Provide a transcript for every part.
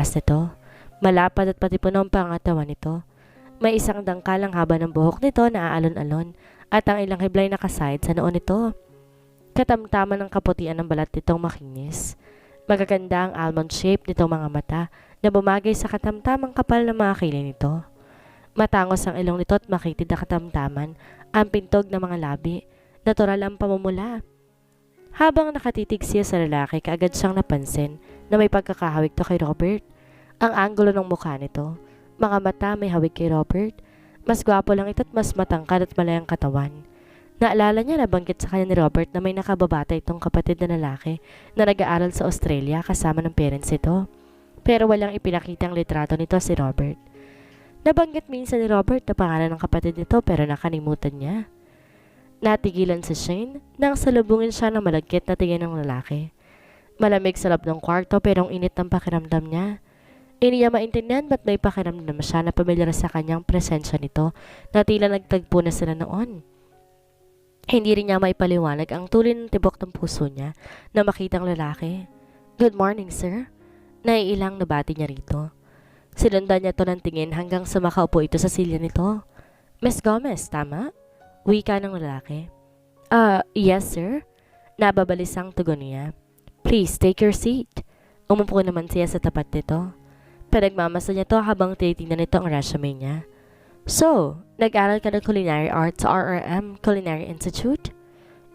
itsas nito. Malapad at pati puno ang pangatawan nito. May isang dangkalang haba ng buhok nito na aalon-alon at ang ilang hiblay nakaside sa noon nito. Katamtaman ng kaputian ng balat nitong makinis. Magaganda ang almond shape nitong mga mata na bumagay sa katamtamang kapal ng mga kilay nito. Matangos ang ilong nito at makitid na katamtaman ang pintog ng mga labi. Natural ang pamumula. Habang nakatitig siya sa lalaki, kaagad siyang napansin na may pagkakahawig to kay Robert. Ang anggulo ng mukha nito, mga mata may hawig kay Robert. Mas gwapo lang ito at mas matangkad at malayang katawan. Naalala niya na banggit sa kanya ni Robert na may nakababata itong kapatid na lalaki na nag-aaral sa Australia kasama ng parents nito. Pero walang ipinakitang litrato nito si Robert. Nabanggit minsan ni Robert na pangalan ng kapatid nito pero nakalimutan niya. Natigilan si Shane nang salubungin siya ng malagkit na tingin ng lalaki. Malamig sa loob ng kwarto pero ang init ng pakiramdam niya. Hindi niya maintindihan ba't may pakiramdam siya na pamilyar sa kanyang presensya nito na tila nagtagpo na sila noon. Hindi rin niya maipaliwanag ang tuloy ng tibok ng puso niya na makitang lalaki. "Good morning, sir." Naiilang nabati niya rito. Sinundan niya to ng tingin hanggang sa makaupo ito sa silya nito. "Miss Gomez, tama?" Wika ng lalaki. Yes, sir." Nababalisang tugon niya. "Please, take your seat." Umupo naman siya sa tapat nito. Pinagmamasa niya to habang tinitingnan nito ang resume niya. "So, nag-aral ka ng Culinary Arts sa RRM Culinary Institute?"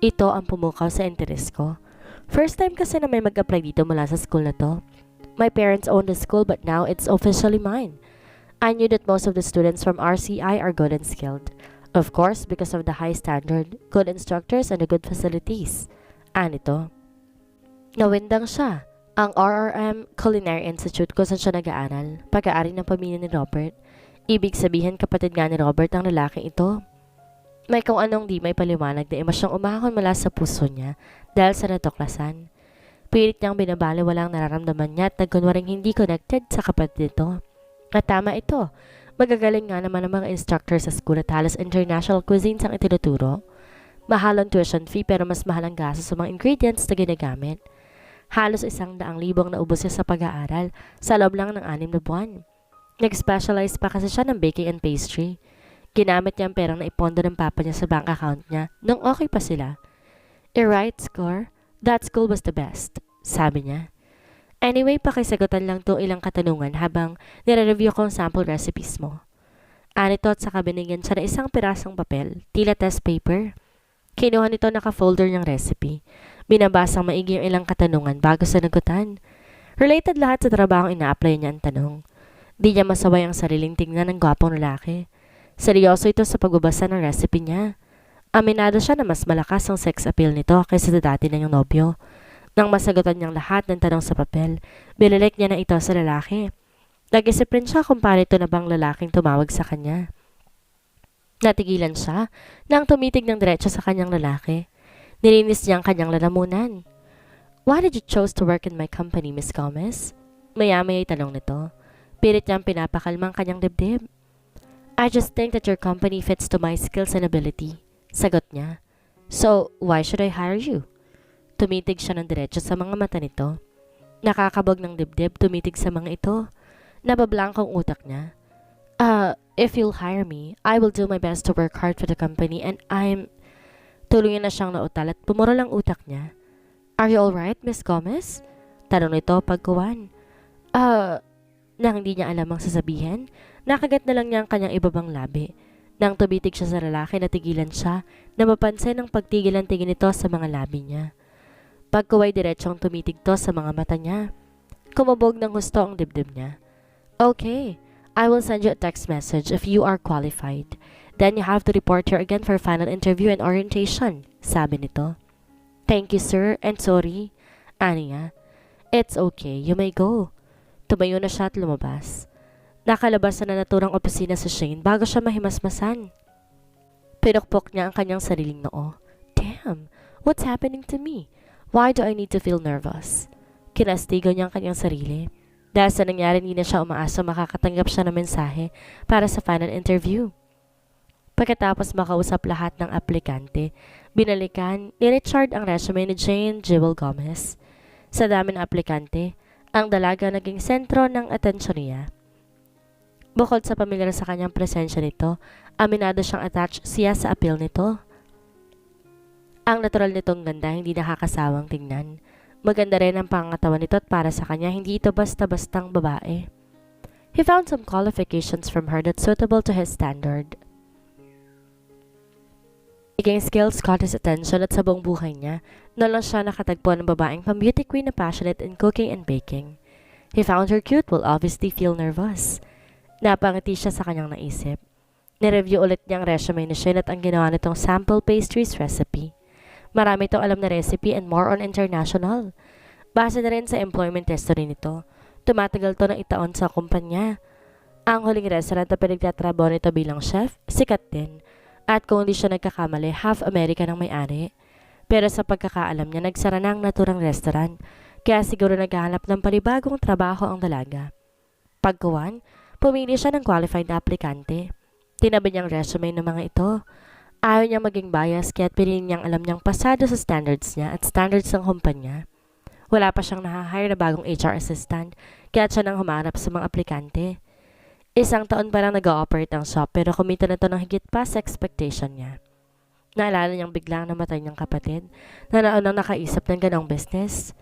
Ito ang pumukaw sa interes ko. First time kasi na may mag-apply dito mula sa school na to. My parents own the school but now it's officially mine. I knew that most of the students from RCI are good and skilled. Of course, because of the high standard, good instructors, and the good facilities. Anito. Nawindang siya. Ang RRM Culinary Institute kung saan siya nag-aaral, pag-aari ng pamilya ni Robert. Ibig sabihin kapatid nga ni Robert ang lalaking ito. May kung anong di may paliwanag na emosyong umahon mula sa puso niya dahil sa natuklasan. Pilit niyang binabali walang nararamdaman niya at nagkunwaring hindi connected sa kapatid nito. At tama ito. Magagaling nga naman ang mga instructor sa school at halos international cuisines ang itinuturo. Mahal ang tuition fee pero mas mahal ang gastos sa mga ingredients na ginagamit. Halos 100,000 na ubos siya sa pag-aaral sa loob lang ng 6 na buwan. Nag-specialize pa kasi siya ng baking and pastry. Ginamit niya ang perang na ipondo ng papa niya sa bank account niya nung okay pa sila. "Right, score. That school was the best," sabi niya. Anyway, pakisagutan lang tong ilang katanungan habang nire-review ko ang sample recipes mo. Anito at saka binigyan siya ng isang pirasong papel, tila test paper. Kinuha nito naka-folder niyang recipe. Binabasang maigi ang ilang katanungan bago sanagutan. Related lahat sa trabaho ina-apply niya ang tanong. Di niya masaway ang sariling tingnan ng gwapong lalaki. Seryoso ito sa pagbabasa ng recipe niya. Aminado siya na mas malakas ang sex appeal nito kaysa sa dati na niyang nobyo. Nang masagutan niyang lahat ng tanong sa papel, binalik niya na ito sa lalaki. Nag-isip rin siya kung paano ito na bang lalaking tumawag sa kanya. Natigilan siya nang tumitig ng diretso sa kanyang lalaki. Nilinis niya ang kanyang lalamunan. "Why did you choose to work in my company, Miss Gomez?" Maya-maya'y tanong nito. Pilit niyang pinapakalmang kanyang dibdib. "I just think that your company fits to my skills and ability," sagot niya. "So, why should I hire you?" Tumitig siya ng diretso sa mga mata nito. Nakakabog ng dibdib, tumitig sa mga ito. Nabablangkong utak niya. If you'll hire me, I will do my best to work hard for the company and I'm..." Tuluyan na siyang nautal at pumurol ang utak niya. "Are you alright, Miss Gomez?" Tanong nito pagkuwan. Nang hindi niya alam ang sasabihin, nakagat na lang niya ang kanyang ibabang labi. Nang tumitig siya sa lalaki, natigilan siya na mapansin ang pagtigilan tingin nito sa mga labi niya. Pagkuway diretsong tumitig to sa mga mata niya. Kumabog ng husto ang dibdib niya. "Okay, I will send you a text message if you are qualified. Then you have to report here again for final interview and orientation," sabi nito. "Thank you, sir, and sorry." Ani niya. "It's okay, you may go." Tumayo na siya at lumabas. Nakalabas na naturang opisina si Shane bago siya mahimasmasan. Pinukpok niya ang kanyang sariling noo. Damn, what's happening to me? Why do I need to feel nervous? Kinastigo niya ang kanyang sarili. Dahil sa nangyari, hindi na siya umaasa makakatanggap siya ng mensahe para sa final interview. Pagkatapos makausap lahat ng aplikante, binalikan ni Richard ang resume ni Jane Jewel Gomez. Sa dami ng aplikante, Ang dalaga naging sentro ng atensyon niya. Bukod sa pamilyar sa kanyang presensya nito, aminado siyang attached siya sa appeal nito. Ang natural nitong ganda hindi nakakasawang tingnan. Maganda rin ang pangangatawan nito at para sa kanya hindi ito basta-bastang babae. He found some qualifications from her that's suitable to his standard. Naging skills caught his attention at sa buong buhay niya, noon lang siya nakatagpo ng babaeng pang-beauty queen na passionate in cooking and baking. He found her cute will obviously feel nervous. Napangiti siya sa kanyang naisip. Nireview ulit niyang resume ni Shin at ang ginawa nitong sample pastries recipe. Marami itong alam na recipe and more on international. Base na rin sa employment history nito. Tumatagal to ng itaon sa kumpanya. Ang huling restaurant na pinagtatrabaho nito bilang chef, sikat din. At kung hindi siya nagkakamali, half American ang may-ari. Pero sa pagkakaalam niya, nagsara na ang naturang restaurant. Kaya siguro naghahanap ng panibagong trabaho ang dalaga. Pagkuwan, pumili siya ng qualified na aplikante. Tinabi niyang resume ng mga ito. Ayaw niyang maging bias kaya't pinili niyang alam niyang pasado sa standards niya at standards ng kumpanya. Wala pa siyang nahahire na bagong HR assistant kaya't siya nang humarap sa mga aplikante. 1 taon pa lang nag-ooperate ang shop pero kumita na ito ng higit pa sa expectation niya. Naalala niyang biglang namatay niyang kapatid na naunang nakaisip ng ganong business.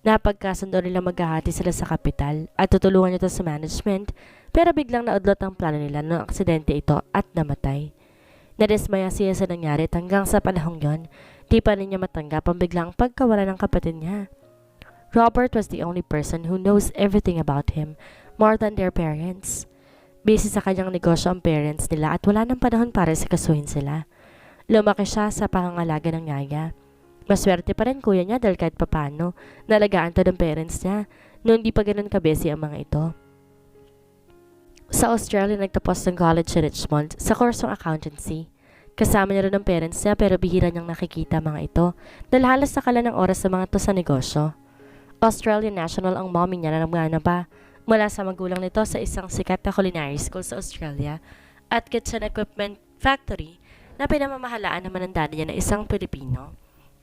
Napagkasundo nila maghahati sila sa kapital at tutulungan nito sa management pero biglang naudlot ang plano nila noong aksidente ito at namatay. Nadismaya siya sa nangyari at hanggang sa panahong yon, di pa rin niya matanggap ang biglang pagkawala ng kapatid niya. Robert was the only person who knows everything about him more than their parents. Busy sa kanyang negosyo ang parents nila at wala ng panahon para sikasuhin sila. Lumaki siya sa pangangalaga ng yaya. Maswerte pa rin kuya niya dahil kahit papano, nalagaan to ng parents niya noong di pa ganun kabesi ang mga ito. Sa Australia, nagtapos ng college sa Richmond sa kursong accountancy. Kasama niya rin ng parents niya pero bihira niyang nakikita mga ito dahil halos nakala ng oras sa mga to sa negosyo. Australian national ang mommy niya na namana pa mula sa magulang nito sa isang sikat na culinary school sa Australia at kitchen equipment factory na pinamamahalaan naman ng daddy niya na isang Pilipino.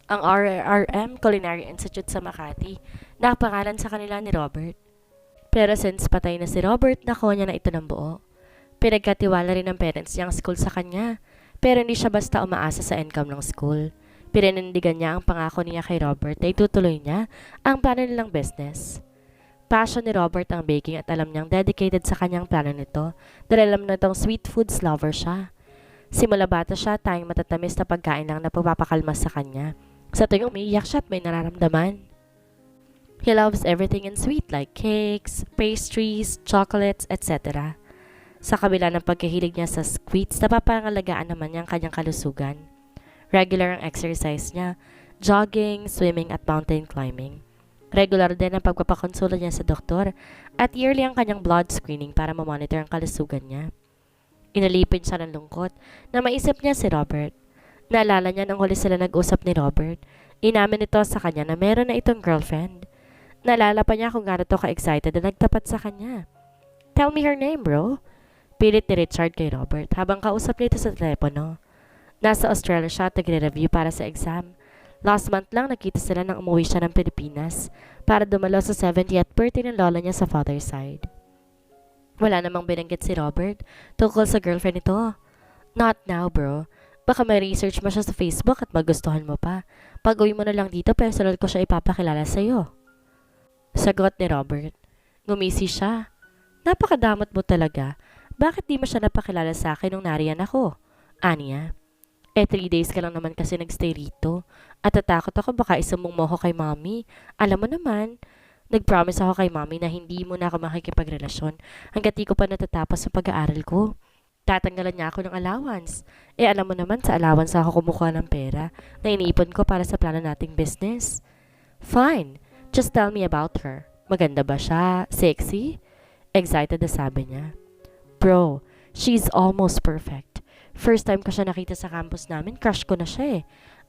Ang RRM Culinary Institute sa Makati, nakapangalan sa kanila ni Robert. Pero since patay na si Robert, nakuha niya na ito ng buo. Pinagkatiwala rin ng parents niya ang school sa kanya, pero hindi siya basta umaasa sa income ng school. Pinanindigan niya ang pangako niya kay Robert na itutuloy niya ang plano nilang business. Passion ni Robert ang baking at alam niyang dedicated sa kanyang plano nito dahil alam na itong sweet foods lover siya. Simula bata siya, tayong matatamis na pagkain lang na pagpapakalma sa kanya. Sa tuwing umiiyak siya at may nararamdaman. He loves everything in sweet like cakes, pastries, chocolates, etc. Sa kabila ng pagkahilig niya sa sweets, napapangalagaan naman niya ang kanyang kalusugan. Regular ang exercise niya, jogging, swimming at mountain climbing. Regular din ang pagpapakonsulta niya sa doktor at yearly ang kanyang blood screening para mamonitor ang kalusugan niya. Inalipin siya ng lungkot na maisip niya si Robert. Naalala niya nang huli sila nag-usap ni Robert. Inamin nito sa kanya na meron na itong girlfriend. Naalala pa niya kung gaano to ka-excited na nagtapat sa kanya. Tell me her name, bro. Pilit ni Richard kay Robert habang kausap nito sa telepono. Nasa Australia siya at nagre-review para sa exam. Last month lang nakita sila nang umuwi siya ng Pilipinas para dumalo sa 70th birthday ng lola niya sa father's side. Wala namang binanggit si Robert tungkol sa girlfriend nito. Not now, bro. Baka may research mo siya sa Facebook at magustuhan mo pa. Pag-uwi mo na lang dito, personal ko siya ipapakilala sa'yo. Sagot ni Robert. Ngumisi siya. Napakadamot mo talaga. Bakit di mo siya napakilala sa akin nung nariyan ako? Aniya. 3 days ka lang naman kasi nagstay rito. At tatakot ako baka isumong mo ako kay mommy. Alam mo naman, nag-promise ako kay mommy na hindi mo na ako makikipagrelasyon hanggat di ko pa natatapos sa pag-aaral ko. Tatanggalan niya ako ng allowance. Alam mo naman sa allowance ako kumukuha ng pera na iniipon ko para sa plano nating business. Fine. Just tell me about her. Maganda ba siya? Sexy? Excited na sabi niya. Bro, she's almost perfect. First time ko siya nakita sa campus namin, crush ko na siya eh.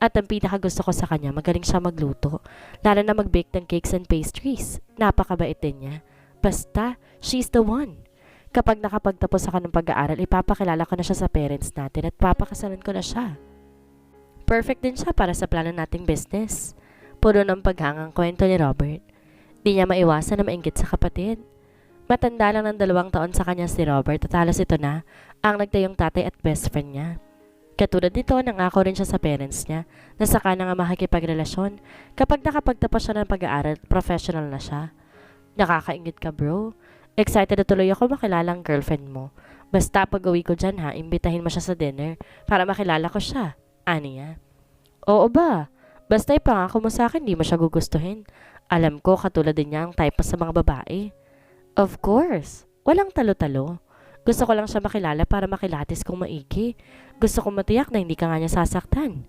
At ang pinakagusto ko sa kanya, magaling siya magluto. Lalo na mag-bake ng cakes and pastries. Napakabait din niya. Basta, she's the one. Kapag nakapagtapos ako ng pag-aaral, ipapakilala ko na siya sa parents natin at papakasalan ko na siya. Perfect din siya para sa plano nating business. Puro ng paghangang kwento ni Robert. Di niya maiwasan na mainggit sa kapatid. Matanda lang ng 2 taon sa kanya si Robert at halos ito na ang nagtayong tatay at best friend niya. Katulad nito, nangako rin siya sa parents niya na saka na nga makikipagrelasyon kapag nakapagtapos siya ng pag-aaral at professional na siya. Nakakaingit ka bro. Excited na tuloy ako makilala ang girlfriend mo. Basta pag uwi ko dyan ha, imbitahin mo siya sa dinner para makilala ko siya. Ani niya. Oo ba? Basta ipangako mo sa akin di mo siya gugustuhin. Alam ko katulad din niya ang type mo sa mga babae. Of course. Walang talo-talo. Gusto ko lang siya makilala para makilatis kong maigi. Gusto ko matiyak na hindi ka nga niya sasaktan.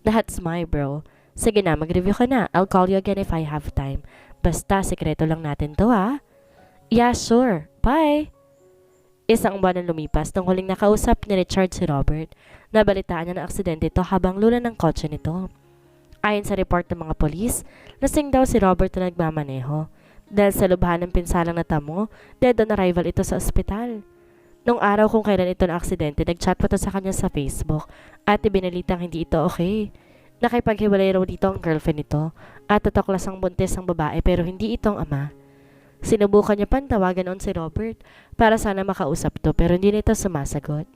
That's my bro. Sige na, mag-review ka na. I'll call you again if I have time. Basta, sekreto lang natin to ha. Yeah, sure. Bye! Isang buwan ang lumipas nang huling nakausap ni Richard si Robert. Nabalitaan niya na aksidente ito habang lula ng kotse nito. Ayon sa report ng mga polis, lasing daw si Robert na nagmamaneho. Dahil sa lubhan ng pinsalang natamo, dead on arrival ito sa ospital. Nung araw kung kailan ito na aksidente, nagchat pa to sa kanya sa Facebook at ibinalitang hindi ito okay. Nakipaghiwalay raw dito ang girlfriend nito at tataklas ang buntis ang babae pero hindi itong ama. Sinubukan niya pang tawagan noon si Robert para sana makausap to pero hindi nito sumasagot.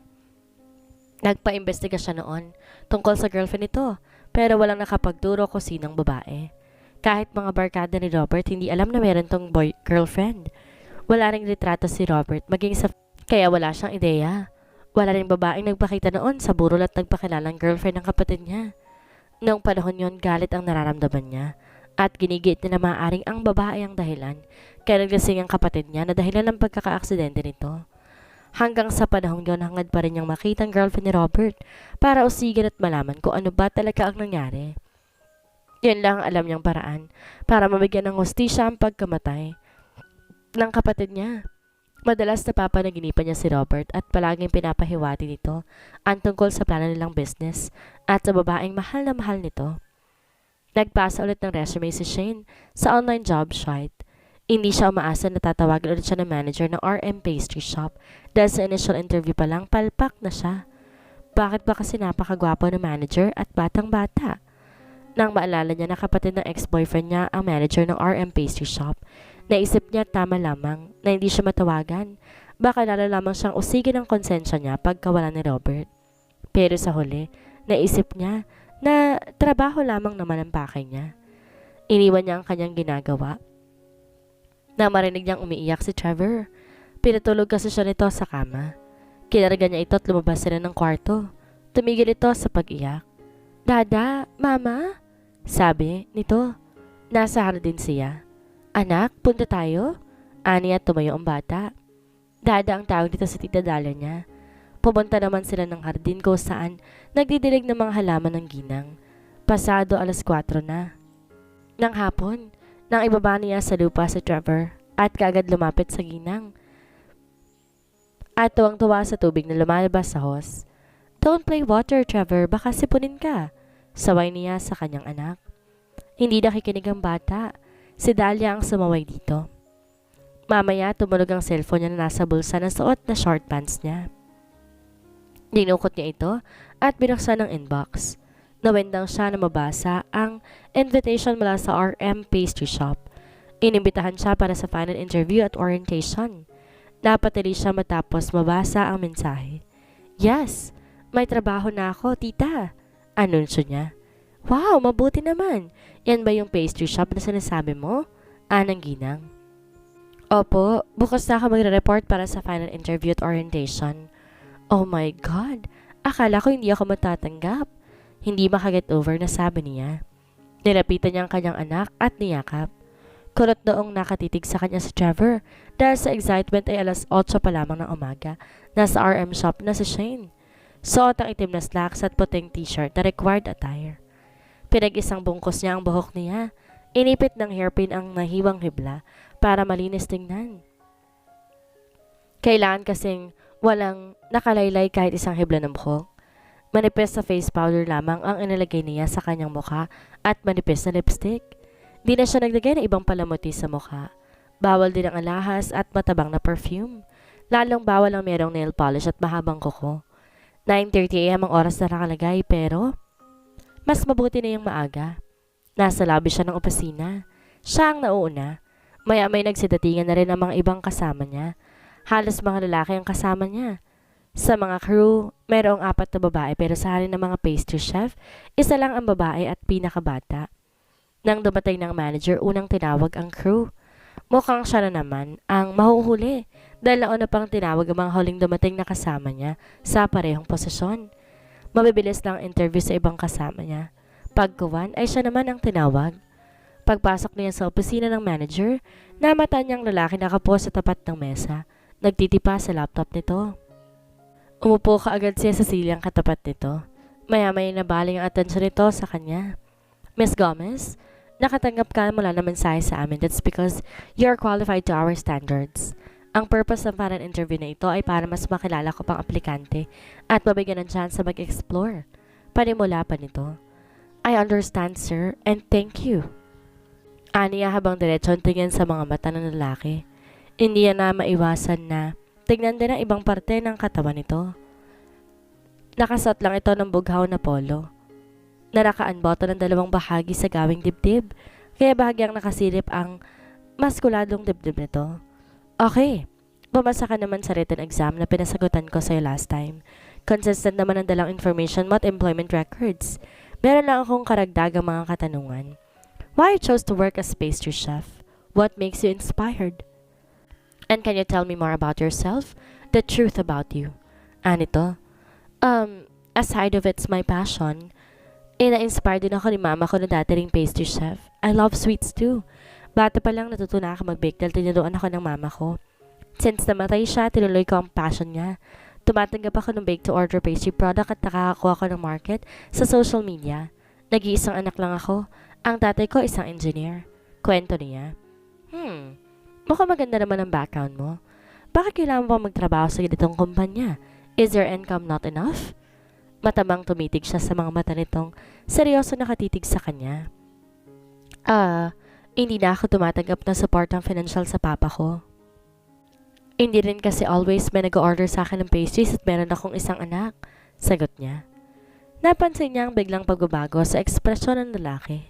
Nagpa-imbestiga siya noon tungkol sa girlfriend nito pero walang nakapagturo kung sinong babae. Kahit mga barkada ni Robert hindi alam na meron tong girlfriend. Wala ring litrato si Robert maging sa kaya wala siyang ideya. Wala ring babaeng nagpakita noon sa burol at nagpakilalang girlfriend ng kapatid niya. Noong panahon yon galit ang nararamdaman niya at ginigit na maaaring ang babae ang dahilan kaya naglasing ang kapatid niya na dahilan ng pagkakaaksidente nito. Hanggang sa panahon yon hangad pa rin niyang makita ang girlfriend ni Robert para usigin at malaman kung ano ba talaga ang nangyari. Yan lang ang alam niyang paraan para mabigyan ng hustisya ang pagkamatay ng kapatid niya. Madalas napapanaginipan niya si Robert at palaging pinapahiwati nito ang tungkol sa plano nilang business at sa babaeng mahal na mahal nito. Nagpasa ulit ng resume si Shane sa online job site. Hindi siya umaasa na tatawagan ulit siya ng manager ng RM Pastry Shop dahil sa initial interview pa lang palpak na siya. Bakit ba kasi napakagwapo ng manager at batang-bata? Nang maalala niya na kapatid ng ex-boyfriend niya ang manager ng RM Pastry Shop, naisip niya tama lamang na hindi siya matawagan. Baka lalo lamang siyang usigin ang konsensya niya pagkawala ni Robert. Pero sa huli, naisip niya na trabaho lamang naman ang pakay niya. Iniwan niya ang kanyang ginagawa. Na marinig niyang umiiyak si Trevor. Pinatulog kasi siya nito sa kama. Kinarga niya ito at lumabas sila ng kwarto. Tumigil ito sa pag-iyak. Dada, Mama? Sabi nito. Nasa hardin siya. Anak, punta tayo? Ani at tumayo ang bata. Dada ang tawag dito sa tita Dala niya. Pumunta naman sila ng hardin kung saan nagdidilig ng mga halaman ng ginang. Pasado 4:00 na. Nang hapon, nang ibaba niya sa lupa si Trevor at kaagad lumapit sa ginang. At tuwang-tuwa sa tubig na lumalabas sa hose. Don't play water, Trevor, baka sipunin ka. Saway niya sa kanyang anak. Hindi nakikinig ang bata. Si Dahlia ang sumaway dito. Mamaya tumunog ang cellphone niya na nasa bulsa ng suot na short pants niya. Dinukot niya ito at binuksan ang inbox. Nawendang siya na mabasa ang invitation mula sa RM Pastry Shop. Inimbitahan siya para sa final interview at orientation. Napatili siya matapos mabasa ang mensahe. Yes, may trabaho na ako, tita. Anunsyo niya. Wow, mabuti naman. Yan ba yung pastry shop na sinasabi mo? Anang ginang. Opo, bukas na ako magre-report para sa final interview at orientation. Oh my God, akala ko hindi ako matatanggap. Hindi makaget over na sabi niya. Nilapitan niya ang kanyang anak at niyakap. Kulot noong nakatitig sa kanya si Trevor dahil sa excitement ay 8:00 pa lamang ng umaga. Nasa RM shop na si Shane. Suot ang itim na slacks at puting t-shirt na required attire. Pinag-isang bungkos niya ang buhok niya. Inipit ng hairpin ang nahiwang hibla para malinis tingnan. Kailangan kasing walang nakalaylay kahit isang hibla ng buhok. Manipis na face powder lamang ang inilagay niya sa kanyang mukha at manipis na lipstick. Di na siya naglagay ng ibang palamuti sa mukha. Bawal din ang alahas at matabang na perfume. Lalong bawal ang merong nail polish at mahabang kuko. 9:30 AM ang oras na nakalagay pero mas mabuti na yung maaga. Nasa lobby siya ng opisina. Siya ang nauuna. Maya may nagsidatingan na rin ang mga ibang kasama niya. Halos mga lalaki ang kasama niya. Sa mga crew, mayroong 4 na babae pero sa halin ng mga pastry chef, isa lang ang babae at pinakabata. Nang dumating ng manager, unang tinawag ang crew. Mukhang siya na naman ang mahuhuli dahil nauna pang tinawag ang mga huling dumating na kasama niya sa parehong posisyon. Mabibilis lang ang interview sa ibang kasama niya. Pagkuwan ay siya naman ang tinawag. Pagpasok niya sa opisina ng manager, namata niyang lalaki nakapo sa tapat ng mesa. Nagtitipa sa laptop nito. Umupo kaagad siya sa silyang katapat nito. Maya-maya nabaling ang atensyon nito sa kanya. Miss Gomez, nakatanggap ka mula na mensahe sa amin. That's because you're qualified to our standards. Ang purpose ng parang interview na ito ay para mas makilala ko pang aplikante at mabigyan ng chance na mag-explore. Panimula pa nito. I understand, sir, and thank you. Aniya habang diretso ang tingin sa mga mata ng lalaki. Hindi na maiwasan na tignan din ang ibang parte ng katawan nito. Nakasot lang ito ng bughaw na polo. Narakaan-boto ng 2 bahagi sa gawing dibdib, kaya bahagyang nakasilip ang maskuladong dibdib nito. Okay, bumasa ka naman sa written exam na pinasagutan ko sa'yo last time. Consistent naman ang dalang information mo at employment records. Meron lang akong karagdagang mga katanungan. Why you chose to work as pastry chef? What makes you inspired? And can you tell me more about yourself? The truth about you. Anito? Aside of it's my passion, na-inspire din ako ni mama ko na dati ring pastry chef. I love sweets too. Bata pa lang natutunan ako mag-bake dahil tinuruan ako ng mama ko. Since namatay siya, tinuloy ko ang passion niya. Tumatanggap ako ng bake-to-order pastry product at nakakakuha ko ng market sa social media. Nag-iisang anak lang ako. Ang tatay ko isang engineer. Kwento niya. Mukhang maganda naman ang background mo. Bakit kailangan mo magtrabaho sa ganitong kumpanya? Is your income not enough? Matamang tumitig siya sa mga mata nitong seryoso nakatitig sa kanya. Hindi na ako tumatanggap ng support ng financial sa papa ko. Hindi rin kasi always may nag-order sa akin ng pastries at meron akong isang anak. Sagot niya. Napansin niya ang biglang pagbabago sa ekspresyon ng lalaki.